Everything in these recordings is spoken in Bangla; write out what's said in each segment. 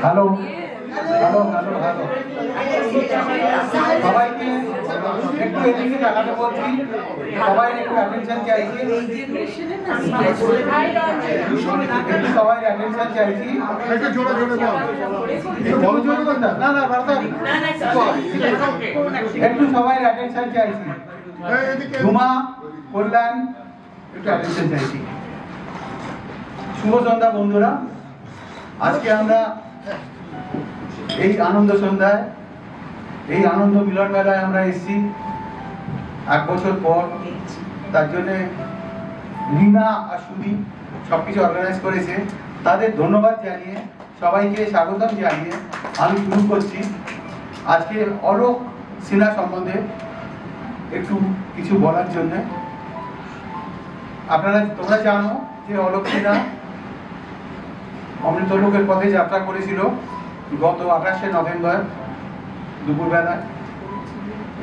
হ্যালো হ্যালো হ্যালো হ্যালো সবাইকে একটু এদিকে তাকাতে বলছি, সবাই একটু অ্যাটেনশন চাইছি, একটু সবাই অ্যাটেনশন চাইছি। না না একটু সবাই অ্যাটেনশন চাইছি। ঝুমা, কল্যাণ, একটু অ্যাটেনশন চাইছি। শুভ সন্ধ্যা বন্ধুরা, আজকে আমরা এই আনন্দ সন্ধ্যায়, এই আনন্দ মিলন মেলায় আমরা এসেছি 1 বছর পর। তার জন্যে লীনা আর সুদী সবকিছু অর্গানাইজ করেছে, তাদের ধন্যবাদ জানিয়ে সবাইকে স্বাগতম জানিয়ে আমি শুরু করছি। আজকে অলোক সিনহা সম্বন্ধে একটু কিছু বলার জন্যে। তোমরা জানো যে অলোক সিনহা অমৃতলোকের পথে যাত্রা করেছিল গত 28শে নভেম্বর দুপুরবেলায়,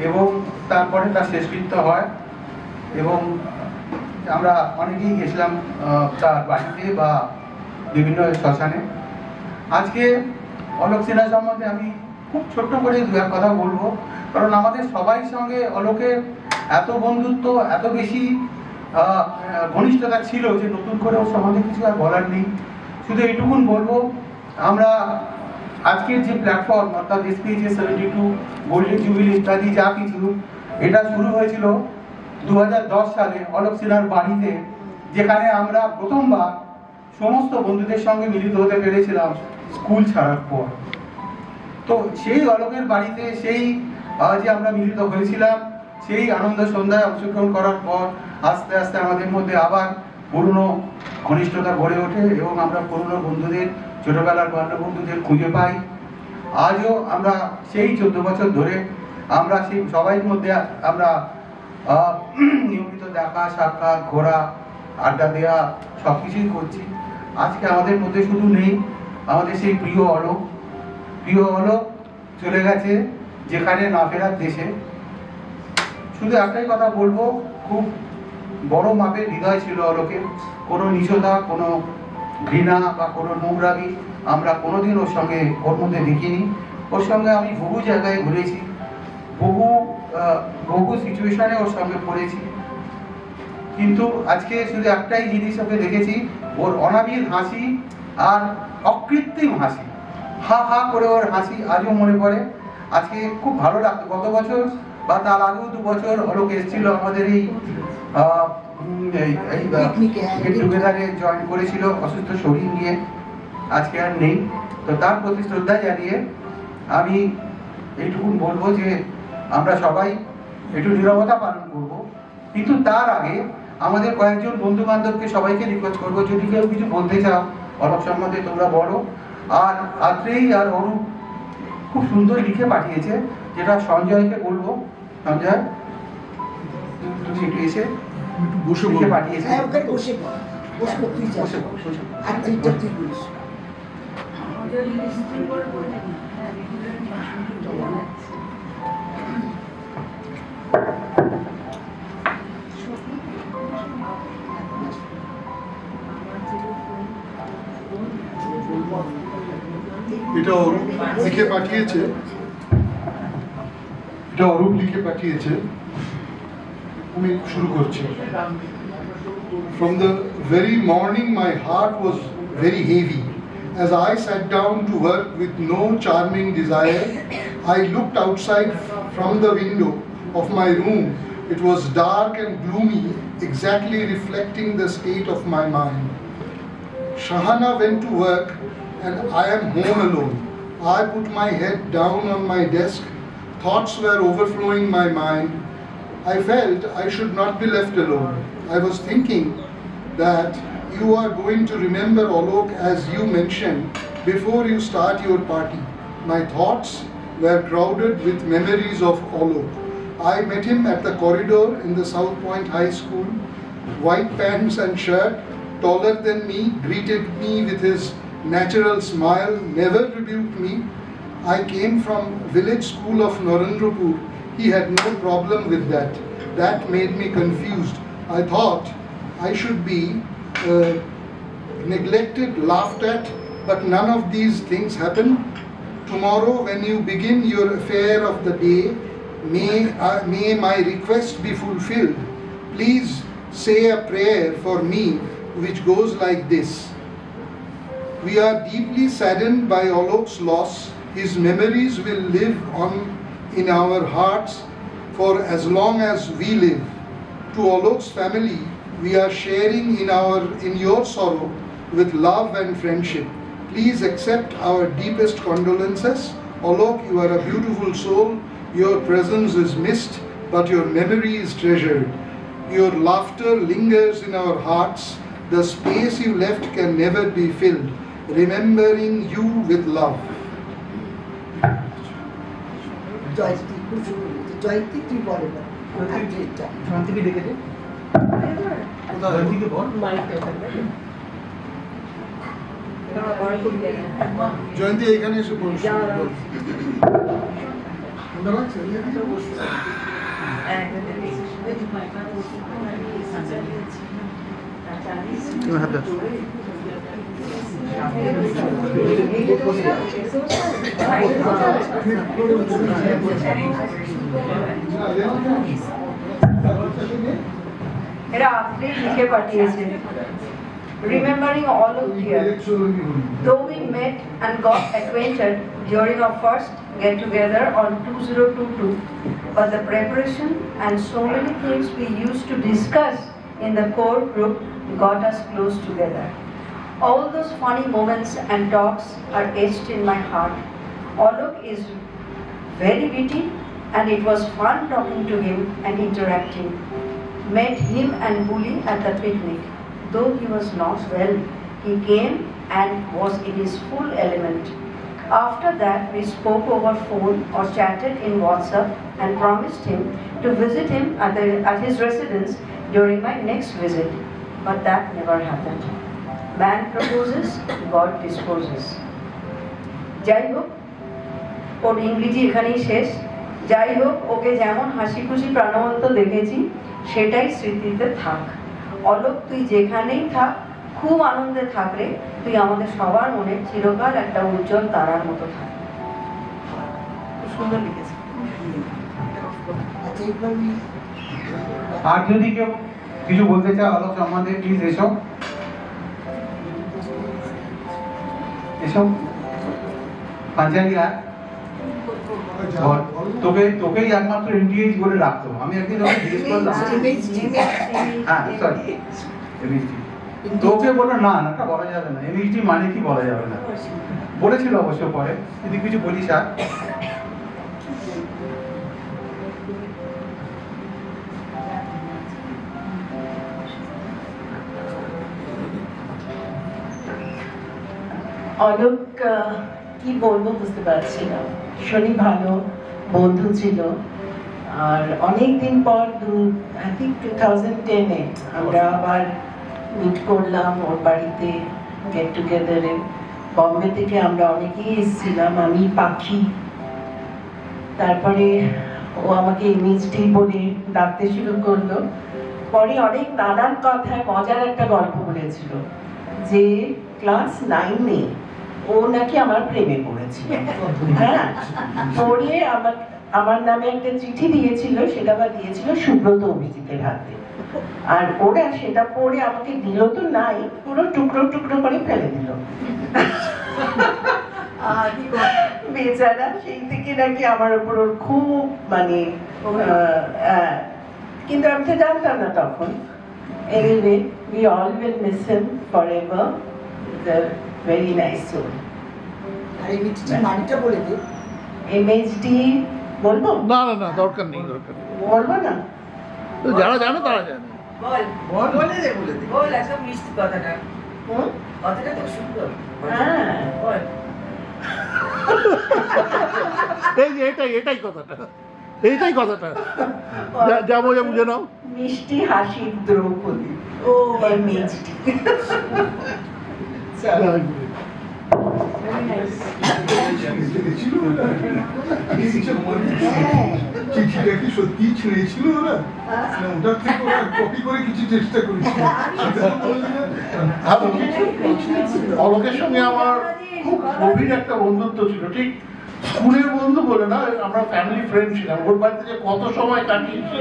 এবং তারপরে তার শেষকৃত্য হয় এবং আমরা অনেকেই গেছিলাম তার বাড়িতে বা বিভিন্ন শ্মশানে। আজকে অলোক সিনহা সম্বন্ধে আমি খুব ছোট্ট করে দু এক কথা বলবো, কারণ আমাদের সবাই সঙ্গে অলোকের এত বন্ধুত্ব, এত বেশি ঘনিষ্ঠতা ছিল যে নতুন করে ওর সম্বন্ধে কিছু আর বলার নেই। শুধু এইটুকুন বলবো, আমরা আজকের যে প্ল্যাটফর্ম অর্থাৎ SPHA 72 গোল্ডেন জুবিলি ইত্যাদি যা কিছু, এটা শুরু হয়েছিল 2010 সালে অলোক সিনহার বাড়িতে, যেখানে আমরা প্রথমবার সমস্ত বন্ধুদের সঙ্গে মিলিত হতে পেরেছিলাম স্কুল ছাড়ার পর। তো সেই অলোকের বাড়িতে সেই যে আমরা মিলিত হয়েছিলাম, সেই আনন্দ সন্ধ্যায় অংশগ্রহণ করার পর আস্তে আস্তে আমাদের মধ্যে আবার পুরনো ঘনিষ্ঠতা গড়ে ওঠে এবং আমরা পুরনো বন্ধুদের, ছোটবেলার বাল্যবন্ধুদের খুঁজে পাই। আজও আমরা সেই 14 বছর ধরে আমরা সেই সবাইয়ের মধ্যে আমরা নিয়মিত দেখা সাক্ষাৎ, ঘোরা, আড্ডা দেওয়া সব কিছুই করছি। আজকে আমাদের মধ্যে শুধু নেই আমাদের সেই প্রিয় অলোক চলে গেছে যেখানে না ফেরার দেশে। শুধু একটাই কথা বলবো, খুব বড় মাপের হৃদয় ছিল অলোকের। কোনো নিষেধা, কোনো ঘৃণা বা কোনো নোংরামি আমরা কোনোদিন ওর মধ্যে দেখিনি। ওর সঙ্গে আমি বহু জায়গায় ঘুরেছি, বহু সিচুয়েশনে ওর সঙ্গে পড়েছি, কিন্তু আজকে শুধু একটাই জিনিস ওকে দেখেছি, ওর অনাবিল হাসি আর অকৃত্রিম হাসি, হা হা করে ওর হাসি আজও মনে পড়ে। আজকে খুব ভালো লাগতো। গত বছর বা তার আগেও 2 বছর অলোক এসেছিল আমাদের এই গেট টুগেদারে জয়েন করেছিল অসুস্থ শরীর নিয়ে, আজকে আর নেই। তো তার প্রতি শ্রদ্ধা জানিয়ে আমি এইটুকুন বলবো যে আমরা সবাই একটু নীরবতা পালন করব, কিন্তু তার আগে আমাদের কয়েকজন বন্ধু বান্ধবকে সবাইকে রিকোয়েস্ট করবো, যদি কেউ কিছু বলতে চাও অলোক সম্বন্ধে তোমরা বলো। আর আত্রেই আর অরূপ খুব সুন্দর লিখে পাঠিয়েছে, যেটা সঞ্জয়কে বলবো। সঞ্জয়, তুমি একটু এসে লিখে পাঠিয়েছে। এটা অরূপ লিখে পাঠিয়েছে। আমি শুরু করছি। From the very morning my heart was very heavy. As I sat down to work with no charming desire, I looked outside from the window of my room. It was dark and gloomy, exactly reflecting the state of my mind. Shahana went to work and I am home alone. I put my head down on my desk. Thoughts were overflowing my mind. I felt I should not be left alone. I was thinking that you are going to remember Alok as you mentioned before you start your party. My thoughts were crowded with memories of Alok. I met him at the corridor in the South Point High School. White pants and shirt, taller than me, greeted me with his natural smile, never rebuked me. I came from village school of Narendrapur. He had no problem with that. That made me confused. I thought I should be neglected, laughed at, but none of these things happen. Tomorrow, when you begin your affair of the day, may my request be fulfilled. Please say a prayer for me which goes like this. We are deeply saddened by Alok's loss. His memories will live on in our hearts for as long as we live. To Alok's family, we are sharing in your sorrow with love and friendship. Please accept our deepest condolences. Alok, you are a beautiful soul. Your presence is missed, but your memory is treasured. Your laughter lingers in our hearts. The space you left can never be filled. Remembering you with love. জয়ন্তী এখানে এসে বলছি Remembering all of here, though we met and got acquainted during our first get-together on 2022, but the preparation and so many things we used to discuss in the core group got us close together. All those funny moments and talks are etched in my heart. Alok is very witty and it was fun talking to him and interacting. Met him and Bully at the picnic. Though he was not well, he came and was in his full element. After that, we spoke over phone or chatted in WhatsApp and promised him to visit him at his residence during my next visit. But that never happened. Man proposes, God disposes. যাই হোক, ওর ইংরেজি এখানেই শেষ। যাই হোক, ওকে যেমন হাসি খুশি প্রাণবন্ত দেখেছি সেটাই স্মৃতিতে থাক। অলোক, তুই যেখানেই থাক, খুব আনন্দে থাক রে। তুই আমাদের সবার মনে চিরকাল একটা উজ্জ্বল তারার মতো থাক। সুন্দর লিখেছে। আর যদি কেউ কিছু বলতে চায় অলোক সম্বন্ধে, প্লিজ এসো এসো। পাঞ্জাবি আর তোকেই একমাত্র এনডিএইচ বলে রাখতো। আমি একদিন ওকে জিজ্ঞেস করলাম, হ্যাঁ সরি এমএইচডি, তোকে বলো না নাটা বলা যাবে না, এমএইচডি মানে কি বলা যাবে না বলেছিল অবশ্য। পরে যদি কিছু বলিস আর অলোক কি বলবো বুঝতে পারছি না। ভীষণই ভালো বন্ধু ছিল। আর অনেকদিন পর আই থিঙ্ক 2010-এ আমরা আবার মিট করলাম ওর বাড়িতে গেট টুগেদারে। বম্বে থেকে আমরা অনেকেই এসেছিলাম, আমি পাখি, তারপরে ও আমাকে এমএইচডি বলে ডাকতে শুরু করলো। পরে অনেক নানান কথায় মজার একটা গল্প বলেছিল যে ক্লাস 9-এ ও নাকি আমার প্রেমে পড়েছিল। হ্যাঁ, পড়ে আমার নামে একটা চিঠি দিয়েছিল, সেটা আবার দিয়েছিল সুব্রত অভিজিতের হাতে। আর ওরা সেটা পড়ে আমাকে দিল তো নাই, পুরো টুকরো টুকরো করে ফেলে দিল। বেচারা সেই থেকে নাকি আমার উপর ওর খুব মানে, কিন্তু আমি তো জানতাম না তখন। Anyway, we all will miss him forever. The very nice soul. MHD বলবো? না না না, দরকার নেই, দরকার নেই। বলবো না? যারা জানে তারা জানে। বল বলে দে, বলে দে। বল একদম মিষ্টি কথাটা। কথাটা তো সুন্দর। হ্যাঁ বল। এই যে এটাই কথাটা, এইটাই কথাটা। যা বোঝা বুঝে নাও। মিষ্টি হাসির দ্রৌপদী। ও MHD। Very nice. ছিঁড়েছিল চিঠিটা কি সত্যি ছিঁড়েছিল ওরা? ওটার থেকে ওরা কপি করে কিছু চেষ্টা করেছিল। অলোকের সঙ্গে আমার খুব গভীর একটা বন্ধুত্ব ছিল, ঠিক স্কুলের বন্ধু বলে না, আমরা ফ্যামিলি ফ্রেন্ড ছিলাম। ওর বাড়িতে যে কত সময় কাটিয়েছি,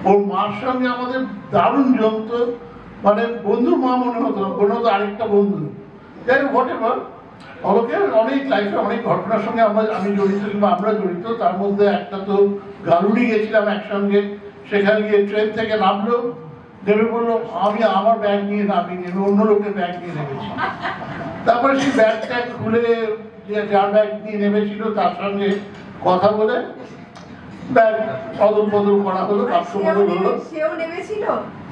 ওর মার সঙ্গে আমাদের দারুণ জমত, মানে বন্ধুর মা মনে হতো আরেকটা বন্ধু। যাই হোক, হোয়াট এভার, অলোকের অনেক লাইফে অনেক ঘটনার সঙ্গে আমি জড়িত কিংবা আমরা জড়িত। তার মধ্যে একটা তো গালুড়ি গেছিলাম একসঙ্গে, সেখানে গিয়ে ট্রেন থেকে নামলো, নেমে বললো আমি আমার ব্যাগ নিয়ে নামিনি, আমি অন্য লোকের ব্যাগ নিয়ে নেমেছি। তারপরে সেই ব্যাগটা খুলে যার ব্যাগ নিয়ে নেমেছিল তার সঙ্গে কথা বলে ব্যাগ অদল বদল করা হলো, বাক্স বদল হলো।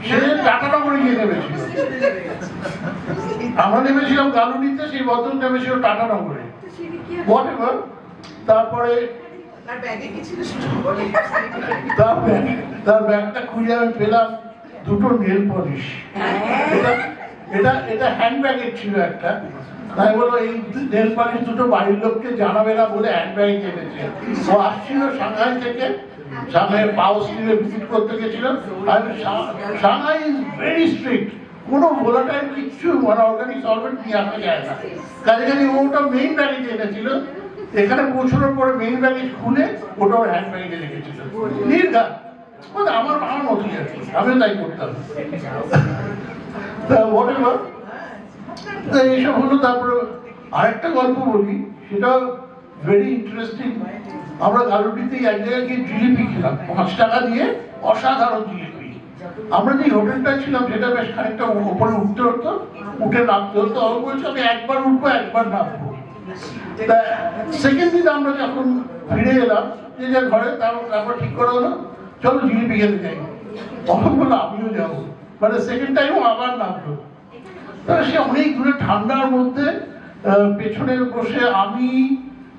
সে টাটানগরে গিয়ে নেমেছিল, আমরা নেমেছিলাম গালুড়িতে, সেই বদল নেমেছিল টাটানগরে। হোয়াট এভার, তারপরে তার ব্যাগটা খুঁজে আমি পেলাম দুটো নেল পলিশ। এটা হ্যান্ড ব্যাগের ছিল একটা। তাই বলো এই নেল পলিশ দুটো বাড়ির লোককে জানাবে না বলে হ্যান্ড ব্যাগ এনেছে। ও আসছিল সাংহাই থেকে, সাংহাই পাওয়ার স্টিলে ভিজিট করতে গেছিল। সাংহাই ইজ ভেরি স্ট্রিক্ট, কোনো ভোলাটাইল কিচ্ছু মানে অর্গানিক সলভেন্ট নিয়ে আসা যায় না। কাজে কাজে ওটা মেইন ব্যাগেজ এনেছিল। এখানে পৌঁছানোর পরে মেইন ব্যাগেজ খুলে ওটা ওর হ্যান্ড ব্যাগে রেখেছিল। নির্ঘাত আমার মতই আর কি, আমিও তাই করতাম। এইসব হলো। তারপরে আরেকটা গল্প বলি, সেটা ভেরি ইন্টারেস্টিং। আমরা গালুডিতে এক জায়গায় গিয়ে জিলিপি খেলাম 5 টাকা দিয়ে, অসাধারণ জিলিপি। আমরা যে হোটেলটা ছিলাম সেটা বেশ খানিকটা উপরে উঠতে হতো, উঠে নামতে হতো। আমি বলছি আমি একবার উঠবো একবার নামবো। তা সেকেন্ড দিন আমরা যখন ফিরে এলাম যে যার ঘরে, তারপর ঠিক করা হলো চলো জিলিপি খেতে যাই। তখন বললো আমিও যাবো, মানে সেকেন্ড টাইমও আবার নামলো। তাহলে সে অনেক দূরে ঠান্ডার মধ্যে পেছনে বসে আমি,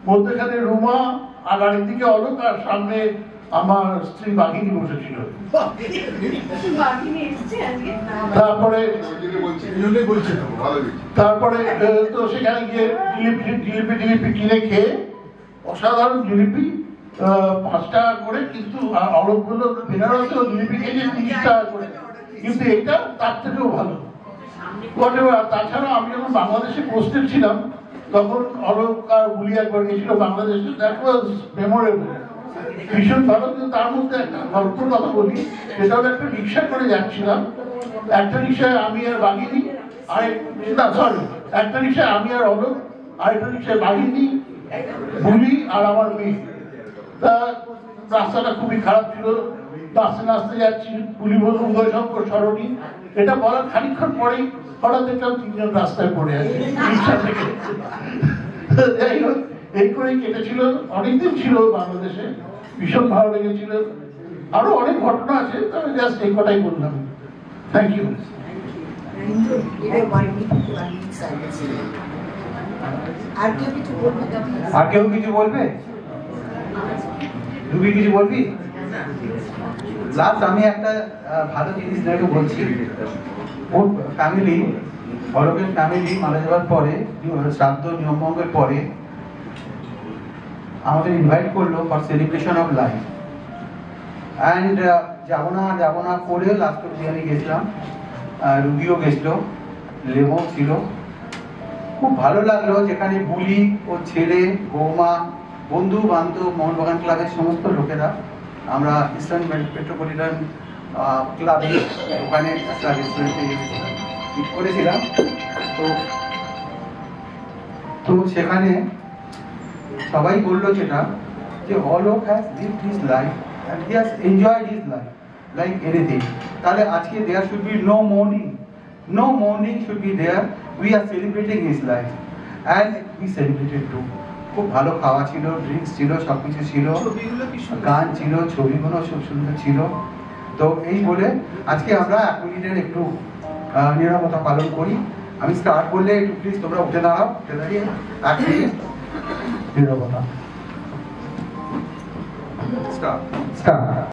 মধ্যখানে রুমা, আর আরেক দিকে অলোক, আর সামনে আমার স্ত্রী বাঘিনী বসেছিল। তারপরে তো সেখানে গিয়ে জিলিপি কিনে খেয়ে, অসাধারণ জিলিপি, 5 টাকা করে, কিন্তু অলোক বললো বেনারসেও জিলিপি খেয়ে 30 টাকা করে, কিন্তু এটা তার থেকেও ভালো। তাছাড়া আমি যখন বাংলাদেশে পোস্টেড ছিলাম তখন অলোক আর বুলি একবার গেছিল বাংলাদেশে, দ্যাট ওয়াজ মেমোরেবল, ভীষণ ভালো। কিন্তু তার মধ্যে একটা গল্পের কথা বলি, সেটা হলো একটা রিক্সা করে যাচ্ছিলাম। একটা রিক্সায় আমি আর বাঘিনী, একটা রিক্সায় আমি আর অলোক, আরেকটা রিক্সায় বাঘিনী, বুলি আর আমার মেয়ে। তা রাস্তাটা খুবই খারাপ ছিল, নাচতে নাচতে যাচ্ছি, বুলি বলল উদয়শঙ্কর সরণি। এটা বলার খানিকক্ষণ পরেই হঠাৎ দেখলাম 3 জন রাস্তায় পড়ে আছে রিক্সা থেকে। যাই হোক, এই করেই কেটেছিল। অনেকদিন ছিল বাংলাদেশে, ভীষণ ভালো লেগেছিল। আরো অনেক ঘটনা আছে, তবে জাস্ট এই কটাই বললাম। Thank you. আর কেউ কিছু বলবে? রুবি কিছু বলবি? লাস্ট আমি একটা ভালো জিনিস দেখে বলছি। ওর ফ্যামিলি, অলোকের ফ্যামিলি মারা যাওয়ার পরে, শ্রাদ্ধ নিয়মভঙ্গের পরে আমাদের ইনভাইট করলো for celebration of life. And যাবো না করে লাস্ট অব্দি আমি গেছিলাম, রুবিও গেছিল, লেমো ছিল। খুব ভালো লাগলো, যেখানে বুলি, ওর ছেলে, বৌমা, বন্ধু বান্ধব, মোহনবাগান ক্লাবের সমস্ত লোকেরা, আমরা ইস্টার্ন মেট্রোপলিটন ক্লাবে ওখানে একটা রেস্টুরেন্টে মিট করেছিলাম। তো সেখানে সবাই বললো যেটা, যে Alok has lived his life and he has enjoyed his life like anything. তাহলে আজকে there should be no mourning should be there. We are celebrating his life and we celebrated too. খুব ভালো খাওয়া ছিল, ড্রিঙ্কস ছিল, সবকিছু ছিল, গান ছিল, ছবিগুলো খুব সুন্দর ছিল। তো এই বলে আজকে আমরা 1 মিনিটের একটু নীরবতা পালন করি। আমি স্টার্ট করলে একটু প্লিজ তোমরা উঠে দাঁড়াও, উঠে দাঁড়িয়ে 1 মিনিট নীরবতা। স্টার্ট।